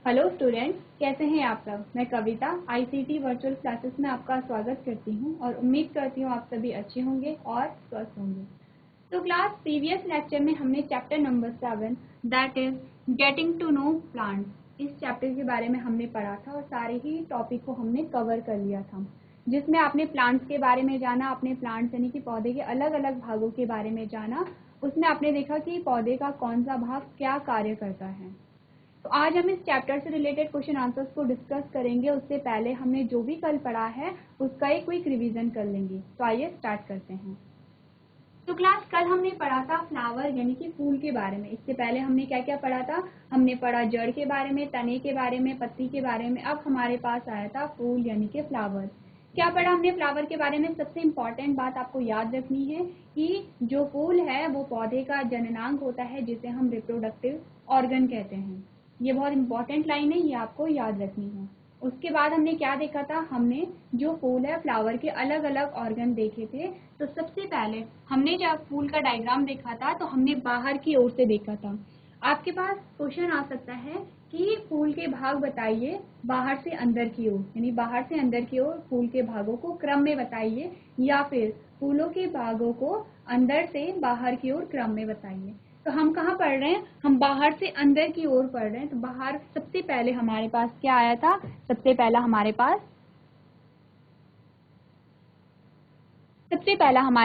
Hello students, कैसे हैं आप सब। मैं कविता आईसीटी वर्चुअल क्लासेस में आपका स्वागत करती हूं और उम्मीद करती हूं आप सभी अच्छे होंगे और स्वस्थ होंगे। तो क्लास प्रीवियस लेक्चर में हमने chapter number 7 that is getting to know plants, इस चैप्टर के बारे में हमने पढ़ा था और सारे ही टॉपिक को हमने कवर कर लिया था, जिसमें आपने प्लांट्स के बारे में जाना, अपने प्लांट्स यानी कि पौधे के अलग अलग भागों के बारे में जाना। उसमें आपने देखा कि पौधे का कौन सा भाग क्या कार्य करता है। तो आज हम इस चैप्टर से रिलेटेड क्वेश्चन आंसर्स को डिस्कस करेंगे। उससे पहले हमने जो भी कल पढ़ा है उसका एक क्विक रिवीजन कर लेंगे। तो आइए स्टार्ट करते हैं। तो क्लास कल हमने पढ़ा था फ्लावर यानी कि फूल के बारे में। इससे पहले हमने क्या क्या पढ़ा था, हमने पढ़ा जड़ के बारे में, तने के बारे में, पत्ती के बारे में। अब हमारे पास आया था फूल यानी कि फ्लावर। क्या पढ़ा हमने फ्लावर के बारे में। सबसे इम्पॉर्टेंट बात आपको याद रखनी है कि जो फूल है वो पौधे का जननांग होता है, जिसे हम रिप्रोडक्टिव ऑर्गन कहते हैं। ये बहुत इंपॉर्टेंट लाइन है, ये आपको याद रखनी है। उसके बाद हमने क्या देखा था, हमने जो फूल है फ्लावर के अलग अलग ऑर्गन देखे थे। तो सबसे पहले हमने जब फूल का डायग्राम देखा था तो हमने बाहर की ओर से देखा था। आपके पास क्वेश्चन आ सकता है कि फूल के भाग बताइए बाहर से अंदर की ओर, यानी बाहर से अंदर की ओर फूल के भागों को क्रम में बताइए, या फिर फूलों के भागों को अंदर से बाहर की ओर क्रम में बताइए। तो हम कहाँ पढ़ रहे हैं, हम बाहर से अंदर की ओर पढ़ रहे हैं। तो बाहर सबसे पहले हमारे पास क्या आया था, सबसे पहला हमारे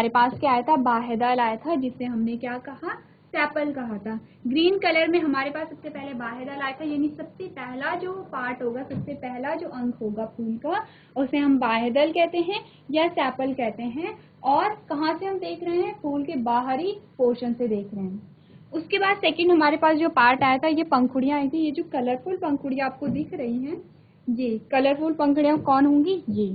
पास क्या आया था, बाह्यदल आया था, जिसे हमने क्या कहा, सेपल कहा था। ग्रीन कलर में हमारे पास सबसे पहले बाह्यदल आया था, यानी सबसे पहला जो पार्ट होगा, सबसे पहला जो अंग होगा फूल का, उसे हम बाह्यदल कहते हैं या सेपल कहते हैं। और कहाँ से हम देख रहे हैं, फूल के बाहरी पोर्शन से देख रहे हैं। उसके बाद सेकंड हमारे पास जो पार्ट आया था, ये पंखुड़ियां आई थी। ये जो कलरफुल पंखुड़ियां आपको दिख रही हैं, ये कलरफुल पंखुड़ियां कौन होंगी, ये।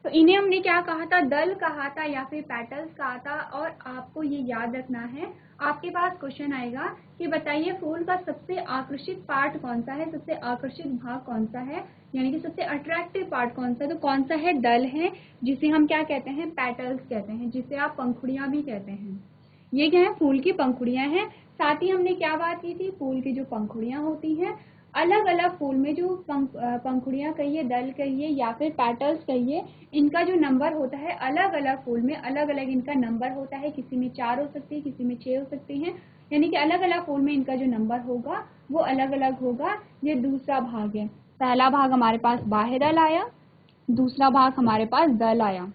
तो इन्हें हमने क्या कहा था, दल कहा था या फिर पेटल्स कहा था। और आपको ये याद रखना है, आपके पास क्वेश्चन आएगा कि बताइए फूल का सबसे आकर्षित पार्ट कौन सा है, सबसे आकर्षित भाग कौन सा है, यानी कि सबसे अट्रैक्टिव पार्ट कौन सा है। तो कौन सा है, दल है, जिसे हम क्या कहते हैं, पेटल्स कहते हैं, जिसे आप पंखुड़ियां भी कहते हैं। ये क्या है, फूल की पंखुड़ियां हैं। साथ ही हमने क्या बात की थी, फूल की जो पंखुड़ियां होती हैं, अलग अलग फूल में जो पंखुड़ियां कहिए, दल कहिए या फिर पेटल्स कहिए, इनका जो नंबर होता है अलग अलग फूल में अलग अलग इनका नंबर होता है। किसी में 4 हो सकती है, किसी में 6 हो सकती हैं, यानी कि अलग अलग फूल में इनका जो नंबर होगा वो अलग अलग होगा। ये दूसरा भाग है। पहला भाग हमारे पास बाह्य दल आया, दूसरा भाग हमारे पास दल आया,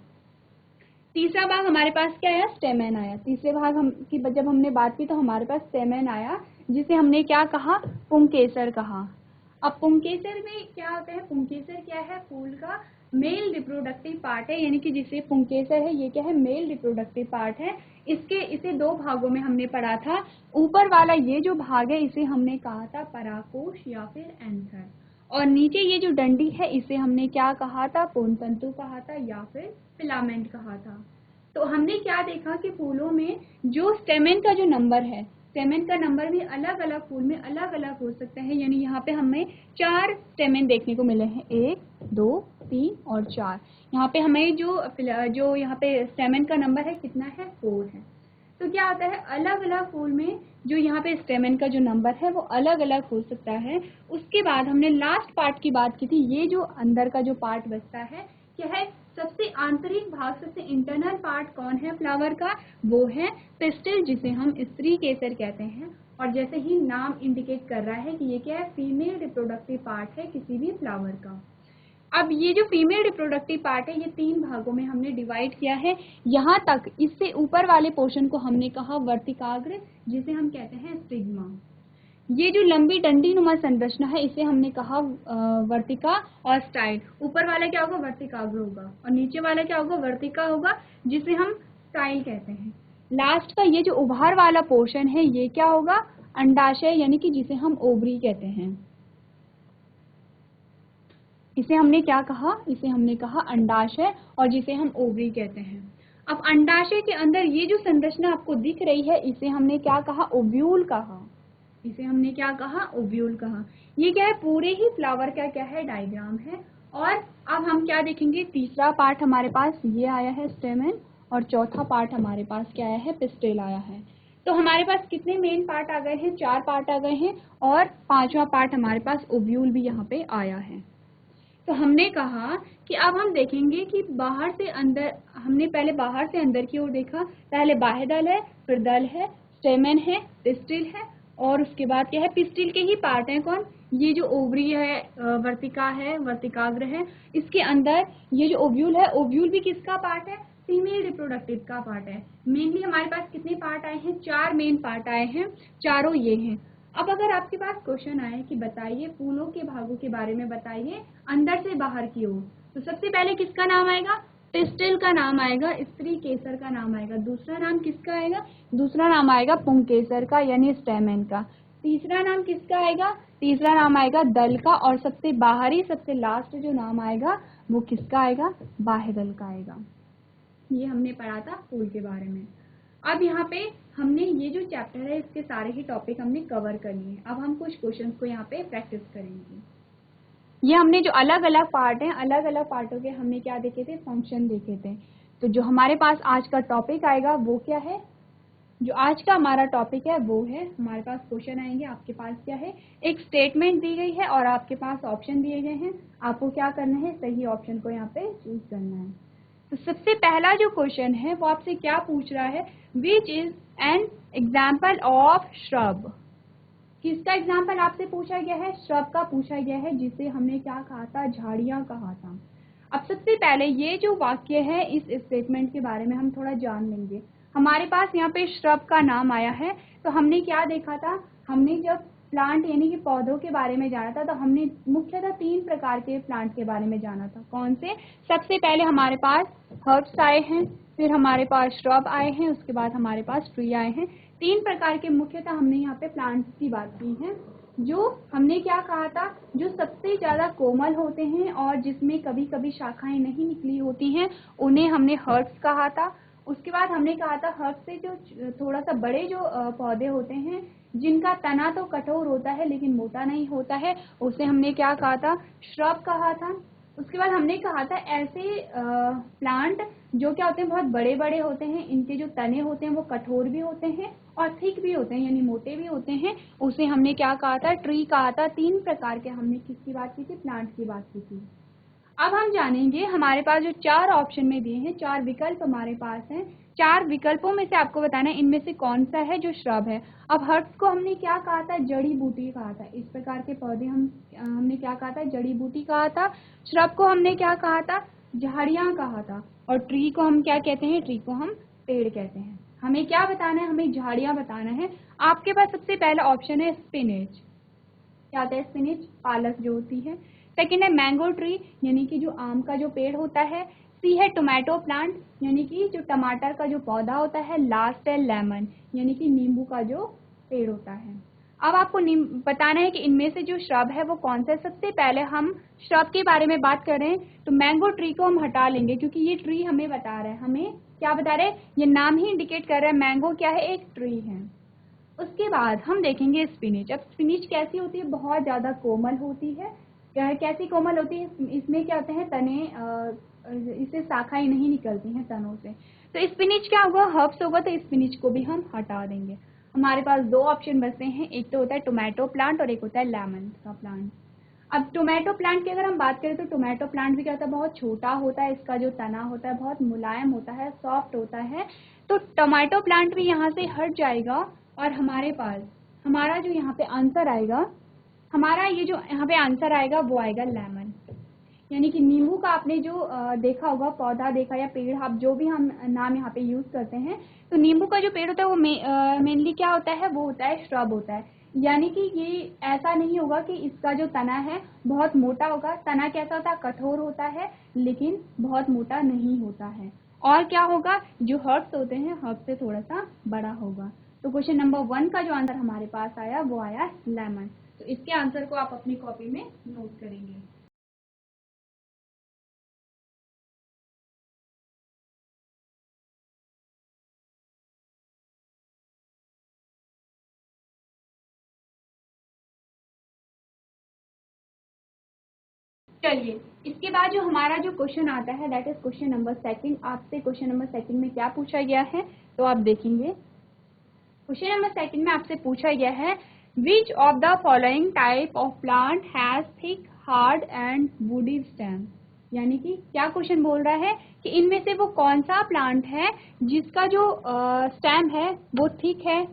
तीसरा भाग हमारे पास क्या आया, स्टेमेन आया। तीसरे भाग हम की जब हमने बात की तो हमारे पास स्टेमेन आया, जिसे हमने क्या कहा, पुंकेसर कहा। अब पुंकेसर में क्या होता है, पुंकेसर क्या है, फूल का मेल रिप्रोडक्टिव पार्ट है, यानी कि जिसे पुंकेसर है ये क्या है, मेल रिप्रोडक्टिव पार्ट है। इसे दो भागों में हमने पढ़ा था। ऊपर वाला ये जो भाग है इसे हमने कहा था परागकोश या फिर एंथर, और नीचे ये जो डंडी है इसे हमने क्या कहा था, पूर्णतंतु कहा था या फिर फिलामेंट कहा था। तो हमने क्या देखा कि फूलों में जो स्टेमेन का जो नंबर है, स्टेमेन का नंबर भी अलग अलग फूल में अलग अलग हो सकता है। यानी यहाँ पे हमें 4 स्टेमेन देखने को मिले हैं, 1 2 3 और 4। यहाँ पे हमें जो यहाँ पे स्टेमेन का नंबर है कितना है, 4 है। तो क्या होता है, अलग अलग फूल में जो यहाँ पे स्टेमेन का जो नंबर है वो अलग अलग हो सकता है। उसके बाद हमने लास्ट पार्ट की बात की थी, ये जो अंदर का जो पार्ट बचता है क्या है, सबसे आंतरिक भाग, सबसे इंटरनल पार्ट कौन है फ्लावर का, वो है पिस्टिल, जिसे हम स्त्री केसर कहते हैं। और जैसे ही नाम इंडिकेट कर रहा है कि ये क्या है, फीमेल रिप्रोडक्टिव पार्ट है किसी भी फ्लावर का। अब ये जो फीमेल रिप्रोडक्टिव पार्ट है ये 3 भागों में हमने डिवाइड किया है। यहाँ तक इससे ऊपर वाले पोर्शन को हमने कहा वर्तिकाग्र, जिसे हम कहते हैं स्टिग्मा। ये जो लंबी डंडी नुमा संरचना है इसे हमने कहा वर्तिका और स्टाइल। ऊपर वाला क्या होगा, वर्तिकाग्र होगा, और नीचे वाला क्या होगा, वर्तिका होगा, जिसे हम स्टाइल कहते हैं। लास्ट का ये जो उभार वाला पोर्शन है ये क्या होगा, अंडाशय, यानी कि जिसे हम ओवरी कहते हैं। इसे हमने क्या कहा, इसे हमने कहा अंडाशय, और जिसे हम ओवरी कहते हैं। अब अंडाशय के अंदर ये जो संरचना आपको दिख रही है इसे हमने क्या कहा, ओव्यूल कहा। इसे हमने क्या कहा, ओव्यूल कहा। ये क्या है, पूरे ही फ्लावर का क्या है, डायग्राम है। और अब हम क्या देखेंगे, तीसरा पार्ट हमारे पास ये आया है स्टेमेन, और चौथा पार्ट हमारे पास क्या आया है, पिस्टिल आया है। तो हमारे पास कितने मेन पार्ट आ गए हैं, 4 पार्ट आ गए हैं, और 5वां पार्ट हमारे पास ओव्यूल भी यहाँ पे आया है। तो हमने कहा कि अब हम देखेंगे कि बाहर से अंदर, हमने पहले बाहर से अंदर की ओर देखा, पहले बाह्यदल है, फिर दल है, स्टेमेन है, पिस्टिल है, और उसके बाद क्या है, पिस्टिल के ही पार्ट हैं कौन, ये जो ओवरी है, वर्तिका है, वर्तिकाग्र है, इसके अंदर ये जो ओव्यूल है, ओव्यूल भी किसका पार्ट है, फीमेल रिप्रोडक्टिव का पार्ट है। मेनली हमारे पास कितने पार्ट आए हैं, 4 मेन पार्ट आए हैं, चारों ये हैं। अब अगर आपके पास क्वेश्चन आए कि बताइए फूलों के भागों के बारे में बताइए अंदर से बाहर की ओर, तो सबसे पहले किसका नाम आएगा, पिस्टिल का नाम आएगा, स्त्री केसर का नाम आएगा। दूसरा नाम किसका आएगा, दूसरा नाम आएगा पुंकेसर का यानी स्टेमेन का। तीसरा नाम किसका आएगा, तीसरा नाम आएगा दल का, और सबसे बाहरी सबसे लास्ट जो नाम आएगा वो किसका आएगा, बाह्यदल का आएगा। ये हमने पढ़ा था फूल के बारे में। अब यहाँ पे हमने ये जो चैप्टर है इसके सारे ही टॉपिक हमने कवर कर लिए। अब हम कुछ क्वेश्चंस को यहाँ पे प्रैक्टिस करेंगे। ये हमने जो अलग अलग पार्ट हैं, अलग अलग पार्टों के हमने क्या देखे थे, फंक्शन देखे थे। तो जो हमारे पास आज का टॉपिक आएगा वो क्या है, जो आज का हमारा टॉपिक है वो है, हमारे पास क्वेश्चन आएंगे, आपके पास क्या है, एक स्टेटमेंट दी गई है और आपके पास ऑप्शन दिए गए हैं, आपको क्या करना है, सही ऑप्शन को यहाँ पे चूज करना है। तो सबसे पहला जो क्वेश्चन है वो आपसे क्या पूछ रहा है, which is an example of shrub. किसका एग्जाम्पल आपसे पूछा गया है, श्रब का पूछा गया है, जिसे हमने क्या कहा था, झाड़ियां कहा था। अब सबसे पहले ये जो वाक्य है इस स्टेटमेंट के बारे में हम थोड़ा जान लेंगे। हमारे पास यहाँ पे श्रब का नाम आया है, तो हमने क्या देखा था, हमने जब प्लांट यानी कि पौधों के बारे में जाना था तो हमने मुख्यतः 3 प्रकार के प्लांट के बारे में जाना था। कौन से, सबसे पहले हमारे पास हर्ब्स आए हैं, फिर हमारे पास श्रब आए हैं, उसके बाद हमारे पास ट्री आए हैं। 3 प्रकार के मुख्यतः हमने यहाँ पे प्लांट्स की बात की है, जो हमने क्या कहा था, जो सबसे ज्यादा कोमल होते हैं और जिसमें कभी कभी शाखाएं नहीं निकली होती हैं, उन्हें हमने हर्ब्स कहा था। उसके बाद हमने कहा था हर्ब्स से जो थोड़ा सा बड़े जो पौधे होते हैं, जिनका तना तो कठोर होता है लेकिन मोटा नहीं होता है, उसे हमने क्या कहा था, श्रब कहा था। उसके बाद हमने कहा था ऐसे प्लांट जो क्या होते हैं, बहुत बड़े बड़े होते हैं, इनके जो तने होते हैं वो कठोर भी होते हैं और थिक भी होते हैं यानी मोटे भी होते हैं, उसे हमने क्या कहा था, ट्री कहा था। 3 प्रकार के हमने किसकी बात की थी, प्लांट की बात की थी। अब हम जानेंगे हमारे पास जो 4 ऑप्शन में दिए हैं, 4 विकल्प हमारे पास हैं, 4 विकल्पों में से आपको बताना है इनमें से कौन सा है जो श्रब है। अब हर्ब्स को हमने क्या कहा था, जड़ी बूटी कहा था। इस प्रकार के पौधे हमने क्या कहा था, जड़ी बूटी कहा था। श्रब को हमने क्या कहा था, झाड़ियां कहा था। और ट्री को हम क्या कहते हैं, ट्री को हम पेड़ कहते हैं। हमें क्या बताना है, हमें झाड़ियां बताना है। आपके पास सबसे पहला ऑप्शन है स्पिनेच। क्या होता है स्पिनिच, पालक जो होती है। सेकेंड है मैंगो ट्री यानी कि जो आम का जो पेड़ होता है। सी है टोमेटो प्लांट यानी कि जो टमाटर का जो पौधा होता है। लास्ट है लेमन यानी कि नींबू का जो पेड़ होता है। अब आपको बताना है कि इनमें से जो श्रब है वो कौन सा है। सबसे पहले हम श्रब के बारे में बात करें तो मैंगो ट्री को हम हटा लेंगे, क्योंकि ये ट्री हमें बता रहा है, हमें क्या बता रहे हैं, ये नाम ही इंडिकेट कर रहा है मैंगो क्या है, एक ट्री है। उसके बाद हम देखेंगे स्पिनिच। अब स्पिनिच कैसी होती है, बहुत ज़्यादा कोमल होती है। कैसी कोमल होती है, इसमें क्या होते हैं, तने, इससे शाखाएं नहीं निकलती हैं तनों से। तो स्पिनिच क्या होगा, हर्ब्स होगा, तो स्पिनिच को भी हम हटा देंगे। हमारे पास 2 ऑप्शन बचते हैं, एक तो होता है टोमेटो प्लांट और एक होता है लेमन का प्लांट। अब टोमेटो प्लांट की अगर हम बात करें तो टोमेटो प्लांट भी क्या होता है, बहुत छोटा होता है, इसका जो तना होता है बहुत मुलायम होता है, सॉफ्ट होता है। तो टोमेटो प्लांट भी यहाँ से हट जाएगा और हमारे पास हमारा जो यहाँ पे आंसर आएगा, हमारा ये जो यहाँ पे आंसर आएगा वो आएगा लेमन। यानी कि नींबू का आपने जो देखा होगा, पौधा देखा या पेड़, आप जो भी हम नाम यहाँ पे यूज करते हैं, तो नींबू का जो पेड़ होता है वो मेनली क्या होता है, वो होता है श्रब होता है। यानी कि ये ऐसा नहीं होगा कि इसका जो तना है बहुत मोटा होगा। तना कैसा होता है, कठोर होता है लेकिन बहुत मोटा नहीं होता है। और क्या होगा, जो हर्ब्स होते हैं हर्ब्स से थोड़ा सा बड़ा होगा। तो क्वेश्चन नंबर 1 का जो आंसर हमारे पास आया वो आया लेमन। तो इसके आंसर को आप अपनी कॉपी में नोट करेंगे। चलिए, इसके बाद जो हमारा जो क्वेश्चन आता है दैट इज क्वेश्चन नंबर 2। आपसे क्वेश्चन नंबर 2 में क्या पूछा गया है तो आप देखेंगे। क्वेश्चन नंबर सेकंड में आपसे पूछा गया है which of the following type of plant has thick hard and woody stem. यानी कि क्या क्वेश्चन बोल रहा है कि इनमें से वो कौन सा प्लांट है जिसका जो स्टेम है वो थिक है।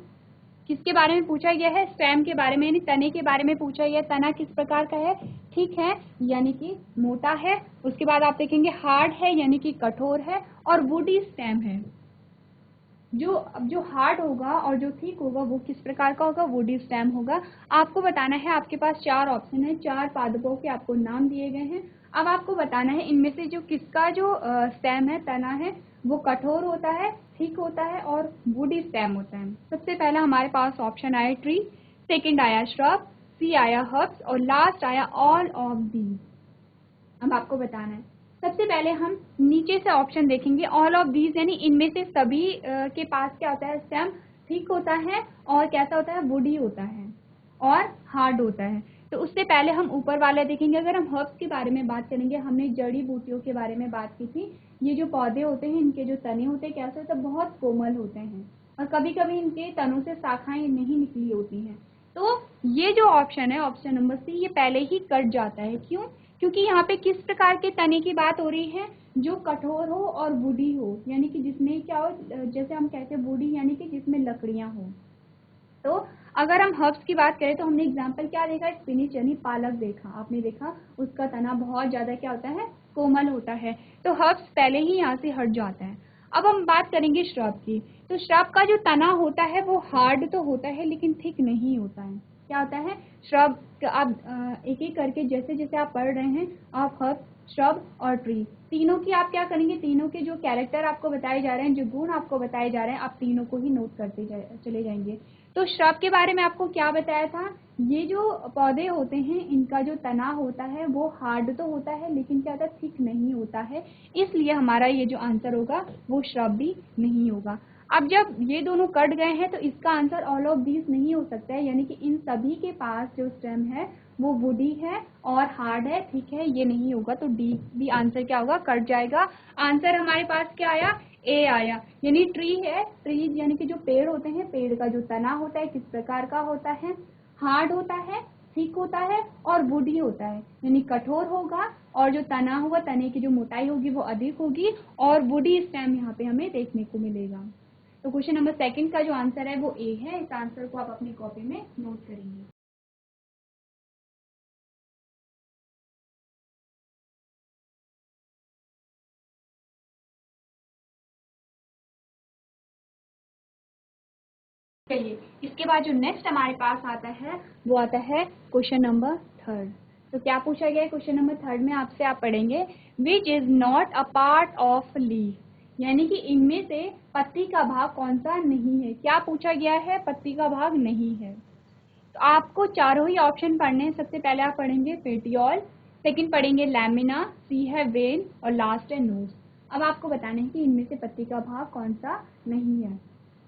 किसके बारे में पूछा गया है? स्टेम के बारे में, यानी तने के बारे में पूछा गया। तना किस प्रकार का है? ठीक है, यानी कि मोटा है। उसके बाद आप देखेंगे हार्ड है यानी कि कठोर है, और वुडी स्टेम है। जो हार्ड होगा और जो थिक होगा वो किस प्रकार का होगा? वुडी स्टेम होगा। आपको बताना है, आपके पास 4 ऑप्शन है, 4 पादपों के आपको नाम दिए गए हैं। अब आपको बताना है इनमें से जो किसका जो स्टेम है, तना है, वो कठोर होता है, थिक होता है और वुडी स्टेम होता है। सबसे पहला हमारे पास ऑप्शन आया ट्री, सेकंड आया श्रब, सी आया हर्ब्स और लास्ट आया ऑल ऑफ दीज। अब आपको बताना है, सबसे पहले हम नीचे से ऑप्शन देखेंगे ऑल ऑफ दीज, यानी इनमें से सभी के पास क्या होता है? स्टेम थिक होता है और कैसा होता है? वुडी होता है और हार्ड होता है। तो उससे पहले हम ऊपर वाला देखेंगे। अगर हम हर्ब्स के बारे में बात करेंगे, हमने जड़ी बूटियों के बारे में बात की थी। ये जो पौधे होते हैं, इनके जो तने होते हैं कैसे होते हैं? बहुत कोमल होते हैं और कभी कभी इनके तनों से शाखाएं नहीं निकली होती हैं। तो ये जो ऑप्शन है, ऑप्शन नंबर सी, ये पहले ही कट जाता है। क्यों? क्योंकि यहाँ पे किस प्रकार के तने की बात हो रही है? जो कठोर हो और वुडी हो, यानी कि जिसमें क्या हो, जैसे हम कहते हैं वुडी यानी कि जिसमें लकड़ियां हो। तो अगर हम हर्ब्स की बात करें तो हमने एग्जाम्पल क्या देखा? स्पिनिच यानी पालक देखा, आपने देखा उसका तना बहुत ज्यादा क्या होता है? कोमल होता है। तो हर्ब्स पहले ही यहाँ से हट जाता है। अब हम बात करेंगे श्रब की। तो श्रब का जो तना होता है वो हार्ड तो होता है लेकिन थिक नहीं होता है। क्या होता है? श्रब, आप एक एक करके जैसे जैसे आप पढ़ रहे हैं, आप हर्ब, श्रब और ट्री, तीनों की आप क्या करेंगे? तीनों के जो कैरेक्टर आपको बताए जा रहे हैं, जो गुण आपको बताए जा रहे हैं, आप तीनों को ही नोट करते चले जाएंगे। तो श्रब के बारे में आपको क्या बताया था? ये जो पौधे होते हैं, इनका जो तना होता है वो हार्ड तो होता है लेकिन क्या होता है? थिक नहीं होता है। इसलिए हमारा ये जो आंसर होगा वो श्रब भी नहीं होगा। अब जब ये दोनों कट गए हैं तो इसका आंसर ऑल ऑफ दीज नहीं हो सकता है, यानी कि इन सभी के पास जो स्टेम है वो वुडी है और हार्ड है, ठीक है, ये नहीं होगा। तो डी भी आंसर क्या होगा? कट जाएगा। आंसर हमारे पास क्या आया? ए आया, यानी ट्री है। ट्री यानी कि जो पेड़ होते हैं, पेड़ का जो तना होता है किस प्रकार का होता है? हार्ड होता है, थिक होता है और वुडी होता है, यानी कठोर होगा और जो तना होगा, तने की जो मोटाई होगी वो अधिक होगी और वुडी स्टेम यहाँ पे हमें देखने को मिलेगा। तो क्वेश्चन नंबर सेकंड का जो आंसर है वो ए है। इस आंसर को आप अपनी कॉपी में नोट करेंगे। चलिए, इसके बाद जो नेक्स्ट हमारे पास आता है वो आता है क्वेश्चन नंबर थर्ड। तो क्या पूछा गया है क्वेश्चन नंबर थर्ड में आपसे? आप पढ़ेंगे which is not a part of leaf, यानी कि इनमें से पत्ती का भाग कौन सा नहीं है। क्या पूछा गया है? पत्ती का भाग नहीं है। तो आपको चारों ही ऑप्शन पढ़ने हैं। सबसे पहले आप पढ़ेंगे पेटियोल, सेकंड पढ़ेंगे लैमिना, सी है वेन और लास्ट है नोज। अब आपको बताना है कि इनमें से पत्ती का भाग कौन सा नहीं है।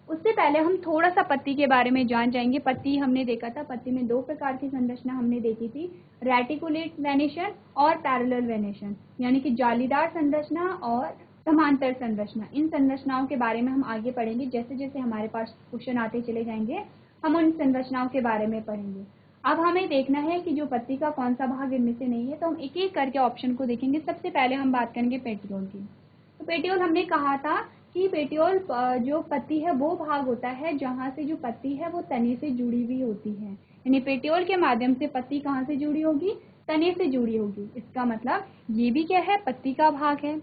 उससे पहले हम थोड़ा सा पत्ती के बारे में जान जाएंगे। पत्ती हमने देखा था, पत्ती में 2 प्रकार की संरचना हमने देखी थी, रेटिकुलेट वेनेशन और पैरेलल वेनेशन, यानी कि जालीदार संरचना और समांतर संरचना। इन संरचनाओं के बारे में हम आगे पढ़ेंगे। जैसे जैसे हमारे पास क्वेश्चन आते चले जाएंगे हम उन संरचनाओं के बारे में पढ़ेंगे। अब हमें देखना है कि जो पत्ती का कौन सा भाग इनमें से नहीं है, तो हम एक एक करके ऑप्शन को देखेंगे। सबसे पहले हम बात करेंगे पेटियोल की। तो पेटियोल हमने कहा था कि पेटियोल जो पत्ती है वो भाग होता है जहाँ से जो पत्ती है वो तने से जुड़ी हुई होती है, यानी पेटियोल के माध्यम से पत्ती कहाँ से जुड़ी होगी? तने से जुड़ी होगी। इसका मतलब ये भी क्या है? पत्ती का भाग है।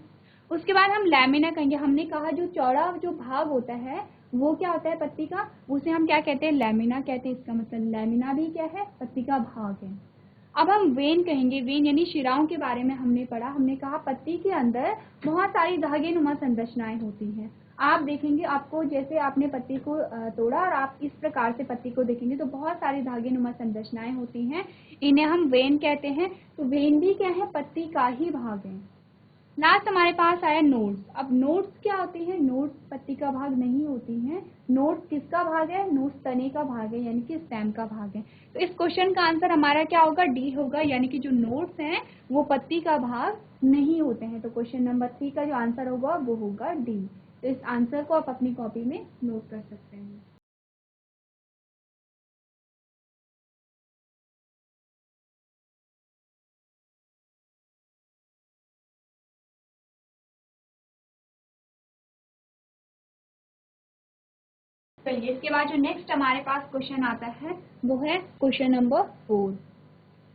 उसके बाद हम लैमिना कहेंगे। हमने कहा जो चौड़ा जो भाग होता है वो क्या होता है पत्ती का? उसे हम क्या कहते हैं? लैमिना कहते हैं। इसका मतलब लैमिना भी क्या है? पत्ती का भाग है। अब हम वेन कहेंगे। वेन यानी शिराओं के बारे में हमने पढ़ा। हमने कहा पत्ती के अंदर बहुत सारी धागे नुमा संरचनाएं होती हैं। आप देखेंगे, आपको जैसे आपने पत्ती को तोड़ा और आप इस प्रकार से पत्ती को देखेंगे तो बहुत सारी धागे नुमा संरचनाएं होती हैं, इन्हें हम वेन कहते हैं। तो वेन भी क्या है? पत्ती का ही भाग है। लास्ट हमारे पास आया नोड्स। अब नोड्स क्या होती है? नोड्स पत्ती का भाग नहीं होती हैं। नोड्स किसका भाग है? नोड्स तने का भाग है, यानी कि स्टेम का भाग है। तो इस क्वेश्चन का आंसर हमारा क्या होगा? डी होगा, यानी कि जो नोड्स हैं वो पत्ती का भाग नहीं होते हैं। तो क्वेश्चन नंबर 3 का जो आंसर होगा वो होगा डी। तो इस आंसर को आप अपनी कॉपी में नोट कर सकते हैं। चलिए इसके बाद जो नेक्स्ट हमारे पास क्वेश्चन आता है वो है क्वेश्चन नंबर 4।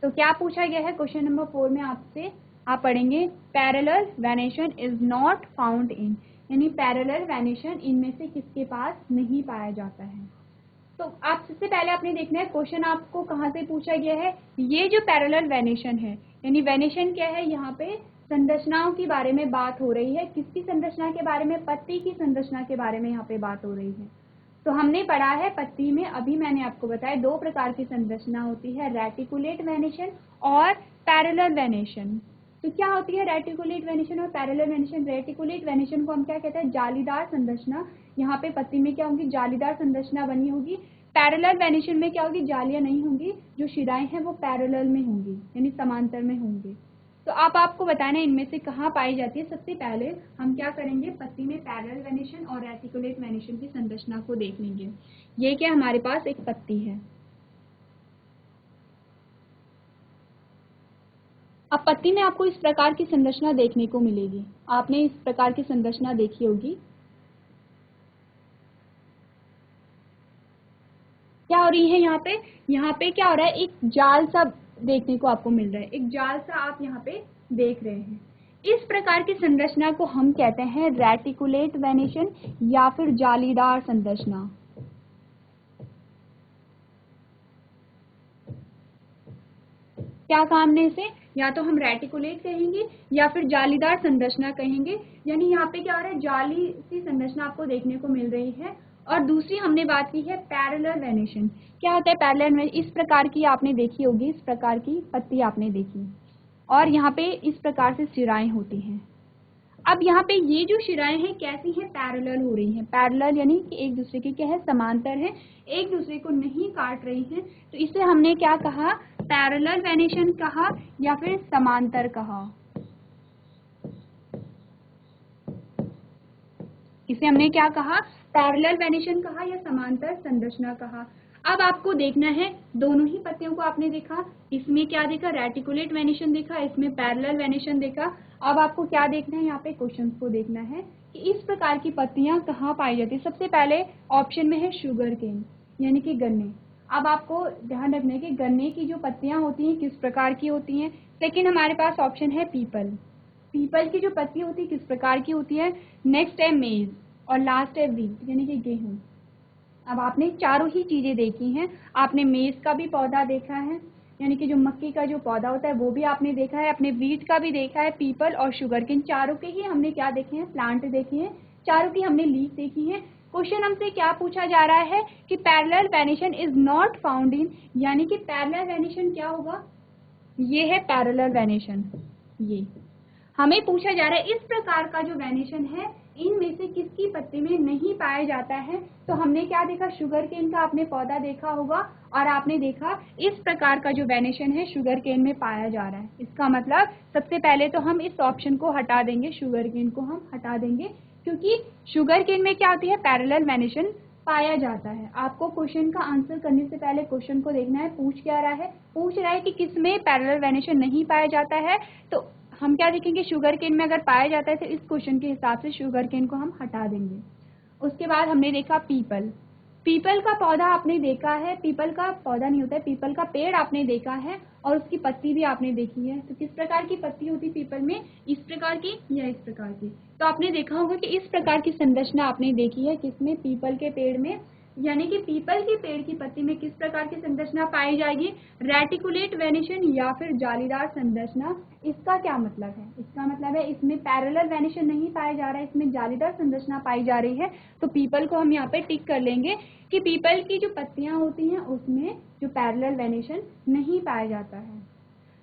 तो क्या पूछा गया है क्वेश्चन नंबर 4 में आपसे, आप पढ़ेंगे parallel venation is not found in, यानी पैरेलल वेनेशन इनमें से किसके पास नहीं पाया जाता है। तो आप सबसे पहले आपने देखना है क्वेश्चन आपको कहाँ से पूछा गया है। ये जो पैरेलल वेनेशन है, यानी वेनेशन क्या है, यहाँ पे संरचनाओं के बारे में बात हो रही है। किसकी संरचना के बारे में, पत्ती की संरचना के बारे में यहाँ पे बात हो रही है। तो हमने पढ़ा है पत्ती में, अभी मैंने आपको बताया 2 प्रकार की संरचना होती है, रेटिकुलेट वेनेशन और पैरेलल वेनेशन। तो क्या होती है रेटिकुलेट वेनेशन और पैरेलल वेनेशन। रेटिकुलेट वेनेशन को हम क्या कहते हैं, जालीदार संरचना। यहाँ पे पत्ती में क्या होगी, जालीदार संरचना बनी होगी। पैरेलल वेनेशन में क्या होगी, जालियां नहीं होंगी, जो शिराएं हैं वो पैरेलल में होंगी, यानी समांतर में होंगी। तो अब आपको बताना है इनमें से कहाँ पाई जाती है। सबसे पहले हम क्या करेंगे, पत्ती में पैरेलल वेनेशन और रेटिकुलेट वेनेशन की संरचना को देख लेंगे। ये क्या हमारे पास एक पत्ती है। अब पत्ती में आपको इस प्रकार की संरचना देखने को मिलेगी। आपने इस प्रकार की संरचना देखी होगी। क्या हो रही है यहाँ पे क्या हो रहा है, एक जाल सा देखने को आपको मिल रहा है, एक जाल सा आप यहाँ पे देख रहे हैं। इस प्रकार की संरचना को हम कहते हैं रेटिकुलेट वेनेशन या फिर जालीदार संरचना। क्या काम ने इसे, या तो हम रेटिकुलेट कहेंगे या फिर जालीदार संरचना कहेंगे। यानी यहाँ पे क्या हो रहा है, जाली सी संरचना आपको देखने को मिल रही है। और दूसरी हमने बात की है पैरेलल वेनेशन। क्या होता है पैरेलल वेनेशन, इस प्रकार की आपने देखी होगी, इस प्रकार की पत्ती आपने देखी और यहाँ पे इस प्रकार से शिराएं होती हैं। अब यहाँ पे ये जो शिराएं हैं कैसी हैं, पैरेलल हो रही हैं। पैरेलल यानी कि एक दूसरे के क्या है, समांतर है, एक दूसरे को नहीं काट रही हैं। तो इसे हमने क्या कहा, पैरेलल वेनेशन कहा या फिर समांतर कहा। इसे हमने क्या कहा, पैरेलल वेनेशन कहा या समांतर संरचना कहा। अब आपको देखना है, दोनों ही पत्तियों को आपने देखा, इसमें क्या देखा, रेटिकुलेट वेनेशन देखा, इसमें पैरेलल वेनेशन देखा। अब आपको क्या देखना है, यहाँ पे क्वेश्चन को देखना है कि इस प्रकार की पत्तियां कहाँ पाई जाती है। सबसे पहले ऑप्शन में है शुगर केन, यानी कि गन्ने। अब आपको ध्यान रखना है कि गन्ने की जो पत्तियां होती हैं किस प्रकार की होती हैं। सेकेंड हमारे पास ऑप्शन है पीपल, पीपल की जो पत्ती होती है किस प्रकार की होती है। नेक्स्ट है मेज और लास्ट है व्हीट, यानी कि गेहूं। अब आपने चारों ही चीजें देखी हैं। आपने मेज का भी पौधा देखा है, यानी कि जो मक्की का जो पौधा होता है वो भी आपने देखा है, अपने व्हीट का भी देखा है, पीपल और शुगर केन, चारों के ही हमने क्या देखे हैं, प्लांट देखे हैं, चारों की हमने लीफ देखी है। क्वेश्चन हमसे क्या पूछा जा रहा है कि parallel venation is not found in, यानी कि पैरेलल वेनेशन क्या होगा, ये है पैरेलल वेनेशन। ये हमें पूछा जा रहा है इस प्रकार का जो वेनेशन है इनमें से किसकी पत्ती में नहीं पाया जाता है। तो हमने क्या देखा, शुगर केन का आपने पौधा देखा होगा और आपने देखा इस प्रकार का जो वेनेशन है शुगर केन में पाया जा रहा है। इसका मतलब सबसे पहले तो हम इस ऑप्शन को हटा देंगे, शुगर केन को हम हटा देंगे, क्योंकि शुगर केन में क्या होती है, पैरेलल वेनेशन पाया जाता है। आपको क्वेश्चन का आंसर करने से पहले क्वेश्चन को देखना है पूछ क्या रहा है, पूछ रहा है कि किसमें पैरेलल वेनेशन नहीं पाया जाता है। तो हम क्या देखेंगे, शुगर केन में अगर पाया जाता है तो इस क्वेश्चन के हिसाब से शुगर केन को हम हटा देंगे। उसके बाद हमने देखा पीपल, पीपल का पौधा आपने देखा है, पीपल का पौधा नहीं होता है, पीपल का पेड़ आपने देखा है और उसकी पत्ती भी आपने देखी है। तो किस प्रकार की पत्ती होती है पीपल में, इस प्रकार की या इस प्रकार की। तो आपने देखा होगा कि इस प्रकार की संरचना आपने देखी है किसमें, पीपल के पेड़ में। यानी कि पीपल के पेड़ की पत्ती में किस प्रकार की संरचना पाई जाएगी, रेटिकुलेट वेनेशन या फिर जालीदार संरचना। इसका क्या मतलब है, इसका मतलब है इसमें पैरेलल वेनेशन नहीं पाया जा रहा है, इसमें जालीदार संरचना पाई जा रही है। तो पीपल को हम यहाँ पे टिक कर लेंगे कि पीपल की जो पत्तियां होती हैं उसमें जो पैरेलल वेनेशन नहीं पाया जाता है।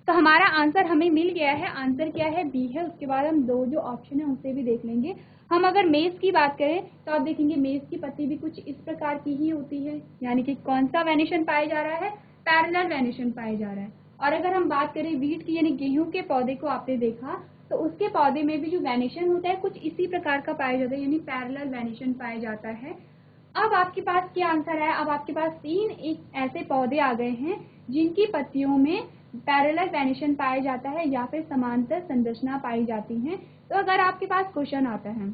तो हमारा आंसर हमें मिल गया है, आंसर क्या है, बी है। उसके बाद हम दो जो ऑप्शन है उसे भी देख लेंगे। हम अगर मेज की बात करें तो आप देखेंगे मेज की पत्ती भी कुछ इस प्रकार की ही होती है, यानी कि कौन सा वेनेशन पाया जा रहा है, पैरेलल वेनेशन पाया जा रहा है। और अगर हम बात करें व्हीट की, यानी गेहूं के पौधे को आपने देखा तो उसके पौधे में भी जो वेनेशन होता है कुछ इसी प्रकार का पाया जाता है, यानी पैरेलल वेनेशन पाया जाता है। अब आपके पास क्या आंसर है, अब आपके पास 3 एक ऐसे पौधे आ गए हैं जिनकी पत्तियों में पैरेलल वेनेशन पाया जाता है या फिर समांतर संरचना पाई जाती है। तो अगर आपके पास क्वेश्चन आता है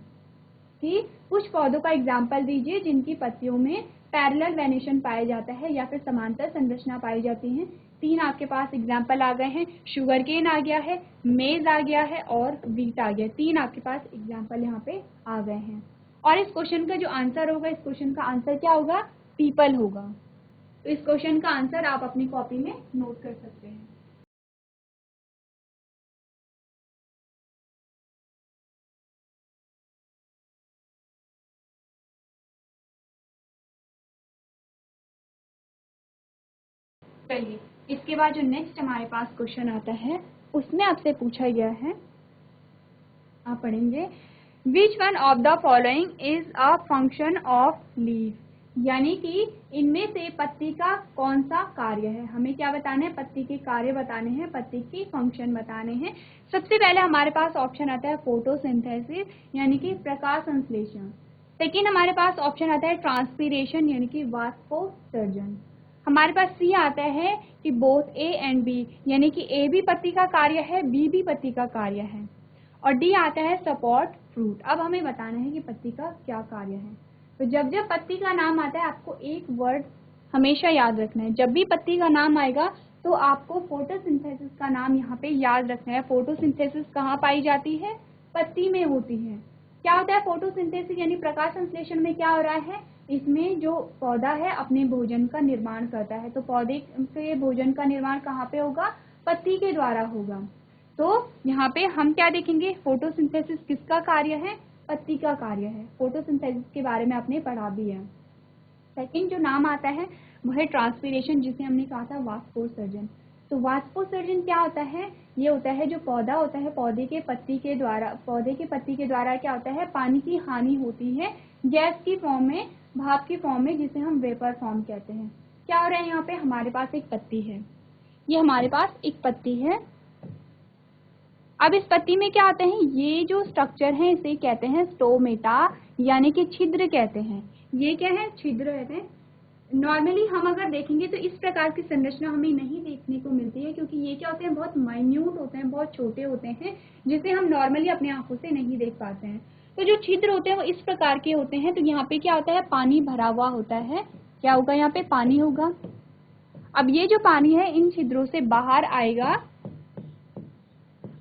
कि कुछ पौधों का एग्जाम्पल दीजिए जिनकी पत्तियों में पैरेलल वेनेशन पाया जाता है या फिर समांतर संरचना पाई जाती है। 3 आपके पास एग्जाम्पल आ गए हैं, शुगर केन आ गया है, मेज आ गया है और वीट आ गया। 3 आपके पास एग्जाम्पल यहाँ पे आ गए हैं। और इस क्वेश्चन का जो आंसर होगा, इस क्वेश्चन का आंसर क्या होगा? पीपल होगा। तो इस क्वेश्चन का आंसर आप अपनी कॉपी में नोट कर सकते हैं। चलिए, इसके बाद जो नेक्स्ट हमारे पास क्वेश्चन आता है उसमें आपसे पूछा गया है, आप पढ़ेंगे, which one of the following is a function of leaf, यानी कि इनमें से पत्ती का कौन सा कार्य है। हमें क्या बताना है? पत्ती के कार्य बताने हैं, पत्ती की फंक्शन बताने हैं। सबसे पहले हमारे पास ऑप्शन आता है फोटोसिंथेसिस यानी कि प्रकाश संश्लेषण। सेकेंड हमारे पास ऑप्शन आता है ट्रांसपीरेशन यानी कि वाष्पोत्सर्जन। हमारे पास सी आता है कि बोथ ए एंड बी, यानी कि ए भी पत्ती का कार्य है, बी भी पत्ती का कार्य है। और डी आता है सपोर्ट फ्रूट। अब हमें बताना है कि पत्ती का क्या कार्य है। तो जब जब पत्ती का नाम आता है आपको एक वर्ड हमेशा याद रखना है। जब भी पत्ती का नाम आएगा तो आपको फोटोसिंथेसिस का नाम यहाँ पे याद रखना है। फोटोसिंथेसिस कहाँ पाई जाती है? पत्ती में होती है। क्या होता है फोटोसिंथेसिस यानी प्रकाश संश्लेषण में? क्या हो रहा है, इसमें जो पौधा है अपने भोजन का निर्माण करता है। तो पौधे से भोजन का निर्माण कहाँ पे होगा? पत्ती के द्वारा होगा। तो यहाँ पे हम क्या देखेंगे? फोटोसिंथेसिस किसका कार्य है? पत्ती का कार्य है। फोटोसिंथेसिस के बारे में आपने पढ़ा भी है। सेकंड जो नाम आता है वो है ट्रांसपीरेशन, जिसे हमने कहा था वाष्पोत्सर्जन। तो वाष्पोत्सर्जन क्या होता है? ये होता है जो पौधा होता है, पौधे के पत्ती के द्वारा क्या होता है? पानी की हानि होती है गैस की फॉर्म में, भाप की फॉर्म में, जिसे हम वेपर फॉर्म कहते हैं। क्या हो रहा है यहाँ पे? हमारे पास एक पत्ती है, ये हमारे पास एक पत्ती है। अब इस पत्ती में क्या होते हैं? ये जो स्ट्रक्चर है इसे कहते हैं स्टोमेटा यानी कि छिद्र कहते हैं। ये क्या है? छिद्र कहते हैं। नॉर्मली हम अगर देखेंगे तो इस प्रकार की संरचना हमें नहीं देखने को मिलती है, क्योंकि ये क्या होते हैं? बहुत माइन्यूट होते हैं, बहुत छोटे होते हैं, जिसे हम नॉर्मली अपनी आंखों से नहीं देख पाते हैं। तो जो छिद्र होते हैं वो इस प्रकार के होते हैं। तो यहाँ पे क्या होता है? पानी भरा हुआ होता है। क्या होगा? यहाँ पे पानी होगा। अब ये जो पानी है इन छिद्रों से बाहर आएगा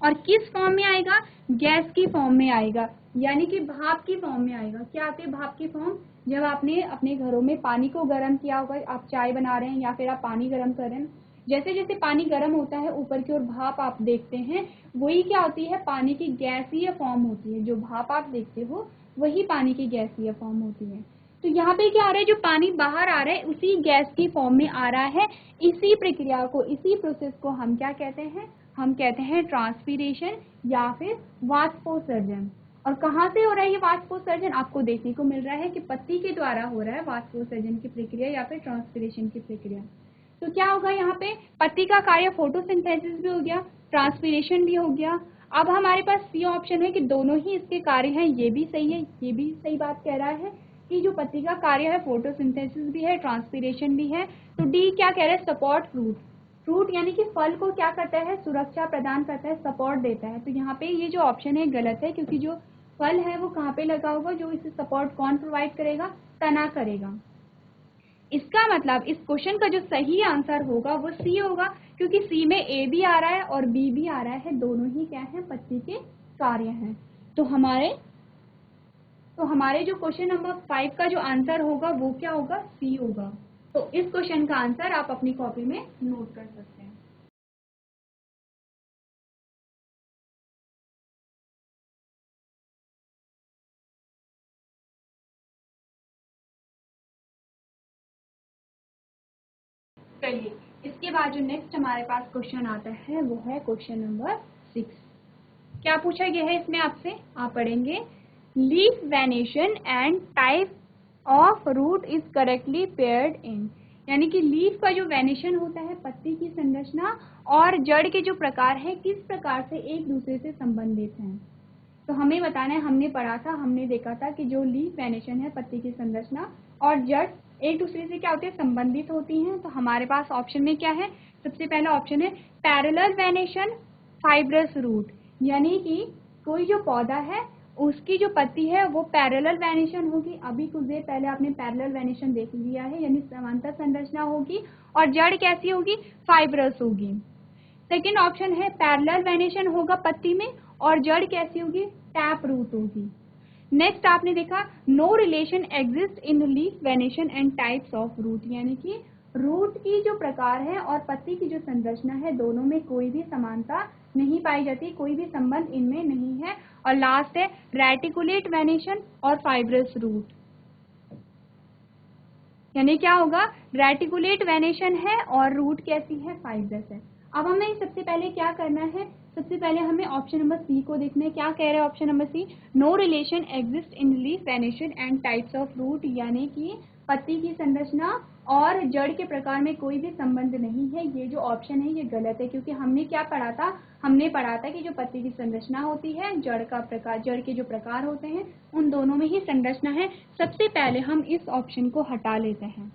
और किस फॉर्म में आएगा? गैस की फॉर्म में आएगा, यानी कि भाप की फॉर्म में आएगा। क्या आती है भाप की फॉर्म? जब आपने अपने घरों में पानी को गर्म किया होगा, आप चाय बना रहे हैं या फिर आप पानी गर्म कर रहे हैं, जैसे जैसे पानी गर्म होता है ऊपर की ओर भाप आप देखते हैं, वही क्या होती है? पानी की गैसीय फॉर्म होती है। जो भाप आप देखते हो वही पानी की गैसीय फॉर्म होती है। तो यहाँ पे क्या आ रहा है? जो पानी बाहर आ रहा है उसी गैस की फॉर्म में आ रहा है। इसी प्रक्रिया को, इसी प्रोसेस को हम क्या कहते हैं? हम कहते हैं ट्रांसपीरेशन या फिर वाष्पोत्सर्जन। और कहाँ से हो रहा है ये वाष्पोत्सर्जन? आपको देखने को मिल रहा है कि पत्ती के द्वारा हो रहा है वाष्पोत्सर्जन की प्रक्रिया या फिर ट्रांसपीरेशन की प्रक्रिया। तो क्या होगा यहाँ पे? पत्ती का कार्य फोटोसिंथेसिस भी हो गया, ट्रांसपीरेशन भी हो गया। अब हमारे पास सी ऑप्शन है कि दोनों ही इसके कार्य हैं। ये भी सही है, ये भी सही बात कह रहा है कि जो पत्ती का कार्य है फोटोसिंथेसिस भी है, ट्रांसपीरेशन भी है। तो डी क्या कह रहा है? Support fruit. फ्रूट यानी कि फल को क्या करता है? सुरक्षा प्रदान करता है, सपोर्ट देता है। तो यहाँ पे ये जो ऑप्शन है गलत है, क्योंकि जो फल है वो कहाँ पे लगा होगा? जो इसे सपोर्ट कौन प्रोवाइड करेगा? तना करेगा। इसका मतलब इस क्वेश्चन का जो सही आंसर होगा वो सी होगा, क्योंकि सी में ए भी आ रहा है और बी भी आ रहा है, दोनों ही क्या है? पत्ती के कार्य हैं। तो हमारे जो क्वेश्चन नंबर 5 का जो आंसर होगा वो क्या होगा? सी होगा। तो इस क्वेश्चन का आंसर आप अपनी कॉपी में नोट कर सकते हैं। चलिए, इसके बाद जो नेक्स्ट हमारे पास क्वेश्चन आता है वो है क्वेश्चन नंबर 6। क्या पूछा गया है इसमें आपसे? आप पढ़ेंगे, leaf venation and type of root is correctly paired in, यानी कि लीफ का जो वेनेशन होता है, पत्ती की संरचना, और जड़ के जो प्रकार है किस प्रकार से एक दूसरे से संबंधित हैं। तो हमें बताना है, हमने पढ़ा था, हमने देखा था कि जो लीफ वेनेशन है, पत्ती की संरचना और जड़ एक दूसरे से क्या होते हैं? संबंधित होती हैं। तो हमारे पास ऑप्शन में क्या है? सबसे पहला ऑप्शन है पैरेलल वेनेशन फाइब्रस रूट, यानी कि कोई जो पौधा है उसकी जो पत्ती है वो पैरेलल वेनेशन होगी। अभी कुछ देर पहले आपने पैरेलल वेनेशन देख लिया है, यानी समांतर संरचना होगी। और जड़ कैसी होगी? फाइब्रस होगी। सेकेंड ऑप्शन है पैरेलल वेनेशन होगा पत्ती में और जड़ कैसी होगी? टैप रूट होगी। नेक्स्ट आपने देखा no relation exist in leaf venation and types of root, यानी कि रूट की जो प्रकार है और पत्ती की जो संरचना है दोनों में कोई भी समानता नहीं पाई जाती, कोई भी संबंध इनमें नहीं है। और लास्ट है रेटिकुलेट वेनेशन और फाइब्रस रूट, यानी क्या होगा? रेटिकुलेट वेनेशन है और रूट कैसी है? फाइब्रस है। अब हमें सबसे पहले क्या करना है? सबसे पहले हमें ऑप्शन नंबर सी को देखना है। क्या कह रहे हैं option number C? No relation exist in leaf venation and types of root, यानी कि पत्ती की संरचना और जड़ के प्रकार में कोई भी संबंध नहीं है। ये जो ऑप्शन है ये गलत है, क्योंकि हमने क्या पढ़ा था? हमने पढ़ा था कि जो पत्ती की संरचना होती है, जड़ का प्रकार, जड़ के जो प्रकार होते हैं उन दोनों में ही संरचना है। सबसे पहले हम इस ऑप्शन को हटा लेते हैं।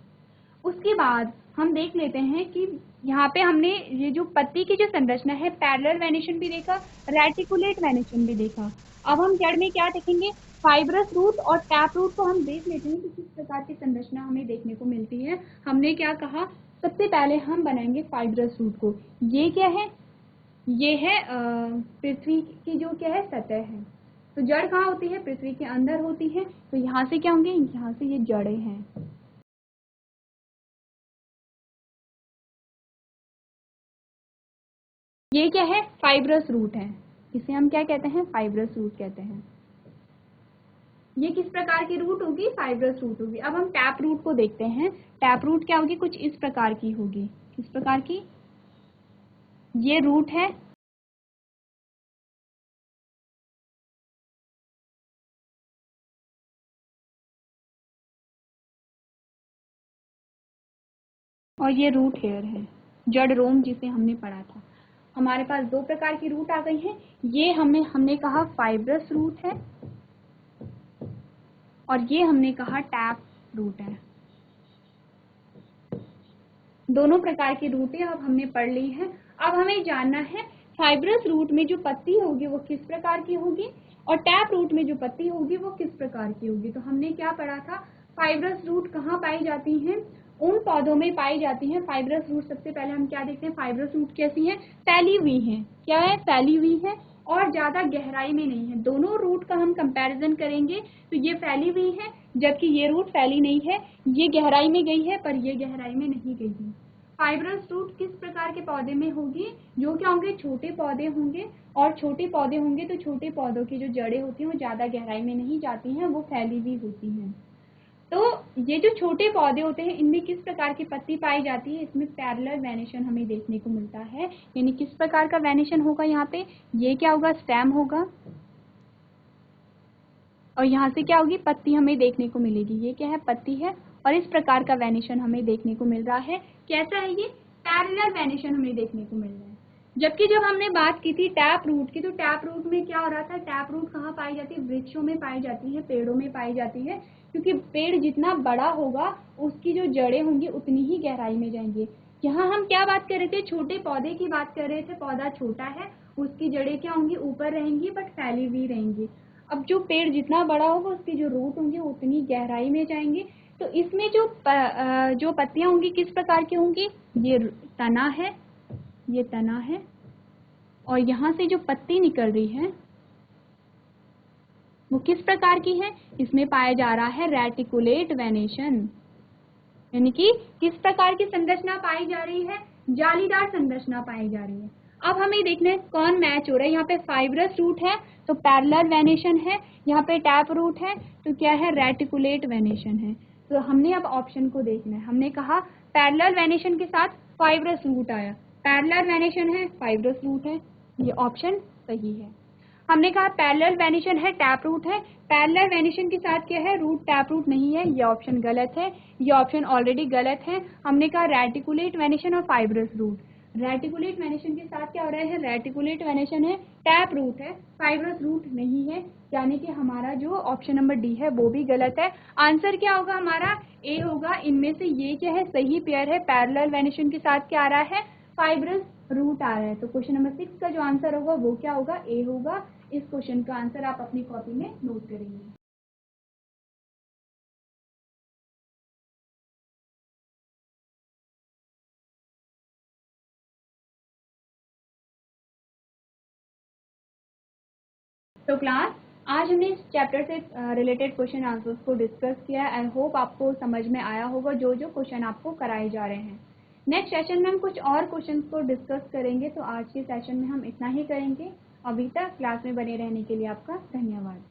उसके बाद हम देख लेते हैं कि यहाँ पे हमने ये जो पत्ती की जो संरचना है पैरेलल वेनेशन भी देखा, रेटिकुलेट वेनेशन भी देखा। अब हम जड़ में क्या देखेंगे? फाइब्रस रूट और टैप रूट को हम देख लेते हैं कि किस प्रकार की संरचना हमें देखने को मिलती है। हमने क्या कहा? सबसे पहले हम बनाएंगे फाइब्रस रूट को। ये क्या है? ये है पृथ्वी की जो क्या है? सतह है। तो जड़ कहाँ होती है? पृथ्वी के अंदर होती है। तो यहाँ से क्या होंगे? यहाँ से ये जड़ें हैं। ये क्या है? फाइब्रस रूट है। इसे हम क्या कहते हैं? फाइब्रस रूट कहते हैं। ये किस प्रकार की रूट होगी? फाइब्रस रूट होगी। अब हम टैप रूट को देखते हैं। टैप रूट क्या होगी? कुछ इस प्रकार की होगी। किस प्रकार की? ये रूट है और ये रूट हेयर है, जड़ रोम जिसे हमने पढ़ा था। हमारे पास दो प्रकार की रूट आ गई हैं। ये हमने कहा फाइब्रस रूट है और ये हमने कहा टैप रूट है। दोनों प्रकार की रूटें अब हमने पढ़ ली है। अब हमें जानना है फाइब्रस रूट में जो पत्ती होगी वो किस प्रकार की होगी और टैप रूट में जो पत्ती होगी वो किस प्रकार की होगी। तो हमने क्या पढ़ा था? फाइब्रस रूट कहाँ पाई जाती हैं? उन पौधों में पाई जाती हैं। फाइब्रस रूट सबसे पहले हम क्या देखते हैं? फाइब्रस रूट कैसी है? फैली हुई है। क्या है? फैली हुई है और ज्यादा गहराई में नहीं है। दोनों रूट का हम कंपैरिजन करेंगे तो ये फैली हुई है, जबकि ये रूट फैली नहीं है। ये गहराई में गई है पर ये गहराई में नहीं गई है। फाइब्रस रूट किस प्रकार के पौधे में होगी? जो क्या होंगे? छोटे पौधे होंगे। और छोटे पौधे होंगे तो छोटे पौधों की जो जड़ें होती हैं वो ज्यादा गहराई में नहीं जाती हैं, वो फैली हुई होती हैं। तो ये जो छोटे पौधे होते हैं इनमें किस प्रकार की पत्ती पाई जाती है? इसमें पैरेलल वेनेशन हमें देखने को मिलता है। यानी किस प्रकार का वेनेशन होगा यहाँ पे? ये क्या होगा? स्टेम होगा और यहाँ से क्या होगी? पत्ती हमें देखने को मिलेगी। ये क्या है? पत्ती है और इस प्रकार का वेनेशन हमें देखने को मिल रहा है। कैसा है ये? पैरेलल वेनेशन हमें देखने को मिल रहा है। जबकि जब हमने बात की थी टैप रूट की, तो टैप रूट में क्या हो रहा था? टैप रूट कहाँ पाई जाती है? वृक्षों में पाई जाती है, पेड़ों में पाई जाती है, क्योंकि पेड़ जितना बड़ा होगा उसकी जो जड़ें होंगी उतनी ही गहराई में जाएंगी। यहाँ हम क्या बात कर रहे थे? छोटे पौधे की बात कर रहे थे। पौधा छोटा है, उसकी जड़ें क्या होंगी? ऊपर रहेंगी बट फैली हुई रहेंगी। अब जो पेड़ जितना बड़ा होगा उसकी जो रूट होंगी उतनी गहराई में जाएंगे। तो इसमें जो पत्तियां होंगी किस प्रकार की होंगी? ये तना है, ये तना है और यहाँ से जो पत्ती निकल रही है वो किस प्रकार की है? इसमें पाया जा रहा है रेटिकुलेट वेनेशन, यानी कि किस प्रकार की संरचना पाई जा रही है? जालीदार संरचना पाई जा रही है। अब हमें देखना है कौन मैच हो रहा है। यहाँ पे फाइब्रस रूट है तो पैरेलल वेनेशन है, यहाँ पे टैप रूट है तो क्या है? रेटिकुलेट वेनेशन है। तो हमने अब ऑप्शन को देखना है। हमने कहा पैरेलल वेनेशन के साथ फाइब्रस रूट आया, पैरेलल वेनेशन है, फाइब्रस रूट है, ये ऑप्शन सही है। हमने कहा पैरेलल वेनेशन है, टैप रूट है, पैरेलल वेनेशन के साथ क्या है? रूट टैप रूट नहीं है, ये ऑप्शन गलत है, ये ऑप्शन ऑलरेडी गलत है। हमने कहा रेटिकुलेट वेनेशन और फाइब्रस रूट। रेटिकुलेट वेनेशन के साथ क्या हो रहा है? रेटिकुलेट वेनेशन है, टैप रूट है, फाइब्रस रूट नहीं है, यानी कि हमारा जो ऑप्शन नंबर डी है वो भी गलत है। आंसर क्या होगा हमारा? ए होगा। इनमें से ये क्या है? सही पेयर है। पैरेलल वेनेशन के साथ क्या आ रहा है? फाइब्रस रूट आ रहा है। तो क्वेश्चन नंबर 6 का जो आंसर होगा वो क्या होगा? ए होगा। इस क्वेश्चन का आंसर आप अपनी कॉपी में नोट करेंगे। तो क्लास, आज हमने इस चैप्टर से रिलेटेड क्वेश्चन आंसर्स को डिस्कस किया। आई होप आपको समझ में आया होगा जो जो क्वेश्चन आपको कराए जा रहे हैं। नेक्स्ट सेशन में हम कुछ और क्वेश्चंस को डिस्कस करेंगे। तो आज के सेशन में हम इतना ही करेंगे। अभी तक क्लास में बने रहने के लिए आपका धन्यवाद।